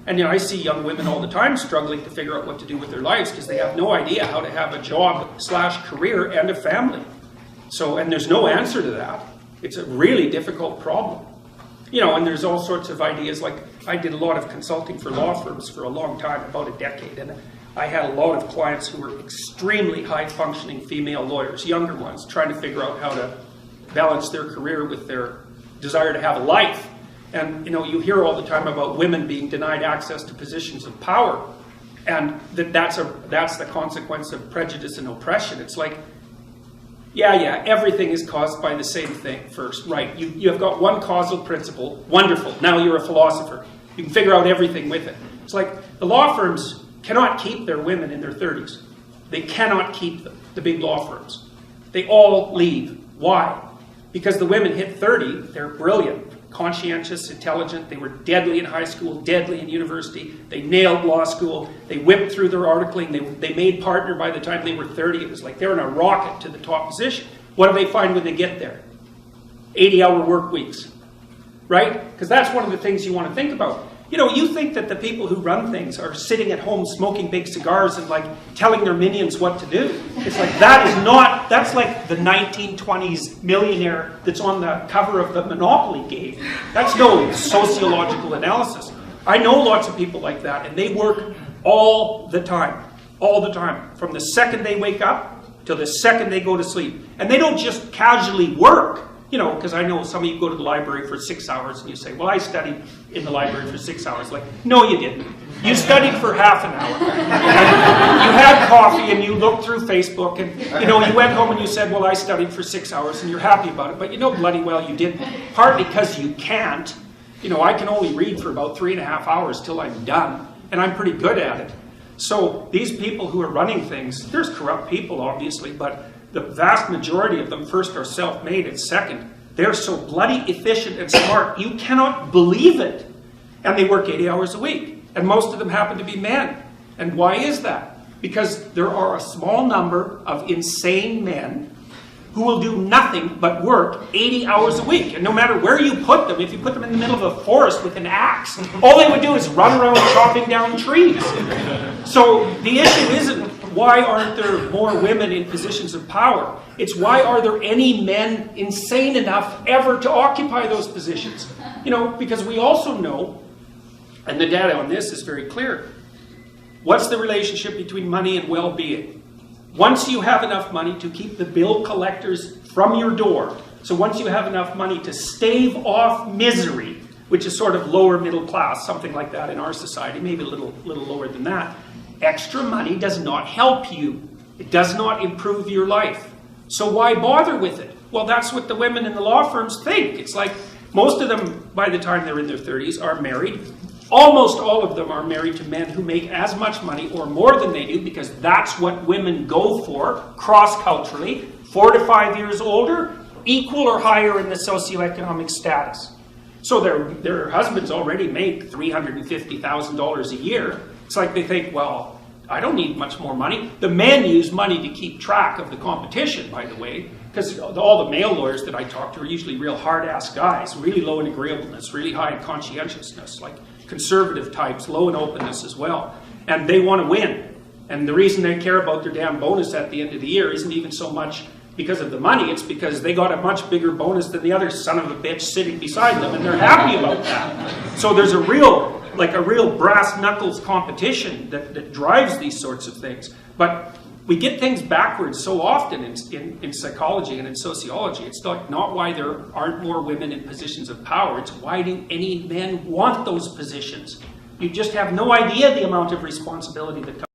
And I see young women all the time struggling to figure out what to do with their lives because they have no idea how to have a job/career and a family. So, and there's no answer to that. It's a really difficult problem. And there's all sorts of ideas. Like, I did a lot of consulting for law firms for a long time, about a decade, and I had a lot of clients who were extremely high-functioning female lawyers, younger ones, trying to figure out how to balance their career with their desire to have a life. And, you hear all the time about women being denied access to positions of power, and that's the consequence of prejudice and oppression. It's like, yeah, everything is caused by the same thing first. Right, you have got one causal principle. Wonderful. Now you're a philosopher. You can figure out everything with it. It's like the law firms cannot keep their women in their 30s. They cannot keep them, the big law firms. They all leave. Why? Because the women hit 30, they're brilliant, conscientious, intelligent. They were deadly in high school, deadly in university. They nailed law school. They whipped through their articling. They made partner by the time they were 30. It was like they're in a rocket to the top position. What do they find when they get there? 80-hour work weeks, right? Because that's one of the things you want to think about. You think that the people who run things are sitting at home smoking big cigars and telling their minions what to do. It's like, that's like the 1920s millionaire that's on the cover of the Monopoly game. That's no sociological analysis. I know lots of people like that, and they work all the time, from the second they wake up till the second they go to sleep. And they don't just casually work. Because I know some of you go to the library for 6 hours and you say, well, I studied in the library for 6 hours. Like, no, you didn't. You studied for half an hour. You had coffee and you looked through Facebook and, you went home and you said, well, I studied for 6 hours and you're happy about it. But bloody well you didn't. Partly because you can't. I can only read for about 3.5 hours till I'm done. And I'm pretty good at it. So these people who are running things, there's corrupt people, obviously, but the vast majority of them, first, are self-made, and second, they're so bloody efficient and smart, you cannot believe it. And they work 80 hours a week. And most of them happen to be men. And why is that? Because there are a small number of insane men who will do nothing but work 80 hours a week. And no matter where you put them, if you put them in the middle of a forest with an axe, all they would do is run around chopping down trees. So the issue isn't, why aren't there more women in positions of power? It's, why are there any men insane enough ever to occupy those positions? Because we also know, and the data on this is very clear, what's the relationship between money and well-being? Once you have enough money to keep the bill collectors from your door, so once you have enough money to stave off misery, which is sort of lower middle class, something like that in our society, maybe a little lower than that, extra money does not help you. It does not improve your life. So why bother with it? Well, that's what the women in the law firms think. It's like most of them, by the time they're in their 30s, are married. Almost all of them are married to men who make as much money or more than they do, because that's what women go for cross-culturally. 4 to 5 years older, equal or higher in the socioeconomic status. So their husbands already make $350,000 a year. It's like they think, well, I don't need much more money. The men use money to keep track of the competition, by the way, because all the male lawyers that I talk to are usually real hard-ass guys, really low in agreeableness, really high in conscientiousness, like conservative types, low in openness as well. And they want to win. And the reason they care about their damn bonus at the end of the year isn't even so much because of the money, it's because they got a much bigger bonus than the other son of a bitch sitting beside them, and they're happy about that. So there's a real brass knuckles competition that drives these sorts of things. But we get things backwards so often in psychology and in sociology. It's not why there aren't more women in positions of power. It's, why do any men want those positions? You just have no idea the amount of responsibility that comes